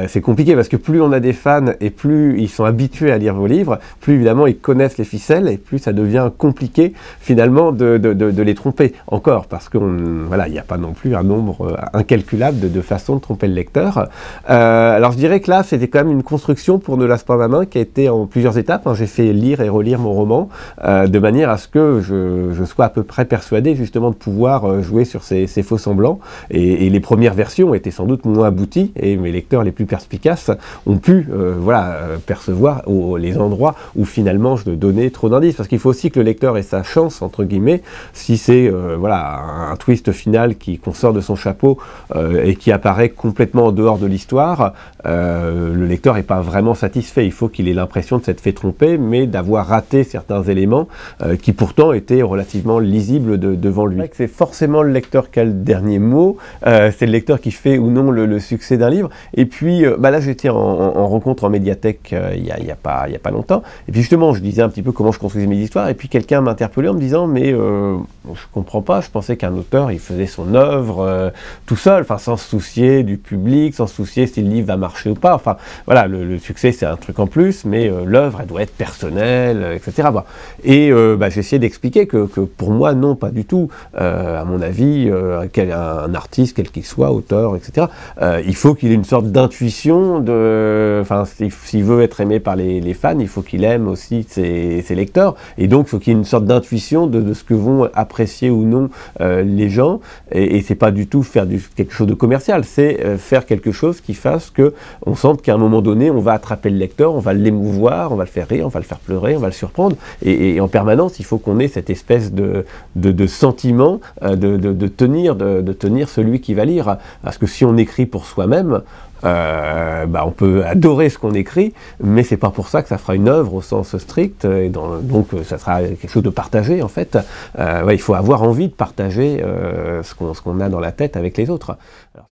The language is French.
c'est compliqué parce que plus on a des fans et plus ils sont habitués à lire vos livres, plus évidemment ils connaissent les ficelles et plus ça devient compliqué finalement de les tromper encore, parce qu'il voilà, n'y a pas non plus un nombre incalculable de façons de tromper le lecteur. Alors je dirais que là c'était quand même une construction pour Ne lasse pas ma main qui a été en plusieurs étapes, hein. J'ai fait lire et relire mon roman de manière à ce que je sois à peu près persuadé justement de pouvoir jouer sur ces faux semblants, et les premières versions étaient sans doute moins abouties et mes lecteurs les plus perspicaces ont pu voilà, percevoir les endroits où finalement je donnais trop d'indices, parce qu'il faut aussi que le lecteur ait sa chance entre guillemets. Si c'est voilà, un twist final qu'on sort de son chapeau et qui apparaît complètement en dehors de l'histoire, le lecteur n'est pas vraiment satisfait. Il faut qu'il ait l'impression de s'être fait tromper, mais d'avoir raté certains éléments qui pourtant étaient relativement lisibles devant lui. C'est forcément le lecteur qui a le dernier mot, c'est le lecteur qui fait ou non le succès d'un livre. Et puis là j'étais en rencontre en médiathèque il y a pas longtemps, et puis justement je disais un petit peu comment je construisais mes histoires, et puis quelqu'un m'a interpellé en me disant mais je comprends pas, je pensais qu'un auteur il faisait son œuvre tout seul, enfin sans se soucier du public, sans se soucier si le livre va marcher ou pas, enfin voilà, le succès c'est un truc en plus, mais l'œuvre elle doit être personnelle, etc. Bon. Et j'ai essayé d'expliquer que pour moi non, pas du tout. À mon avis, un artiste quel qu'il soit, auteur, etc., il faut qu'il ait une sorte d'intuition, enfin s'il veut être aimé par les fans, il faut qu'il aime aussi ses lecteurs, et donc il faut qu'il y ait une sorte d'intuition de ce que vont apprécier ou non les gens, et c'est pas du tout faire quelque chose de commercial, c'est faire quelque chose qui fasse que on sente qu'à un moment donné on va attraper le lecteur, on va l'émouvoir, on va le faire rire, on va le faire pleurer, on va le surprendre, et en permanence il faut qu'on ait cette espèce de sentiment de tenir celui qui va lire, parce que si on écrit pour soi-même, on peut adorer ce qu'on écrit, mais c'est pas pour ça que ça fera une œuvre au sens strict, et donc ça sera quelque chose de partagé en fait. Il faut avoir envie de partager ce qu'on a dans la tête avec les autres. Alors,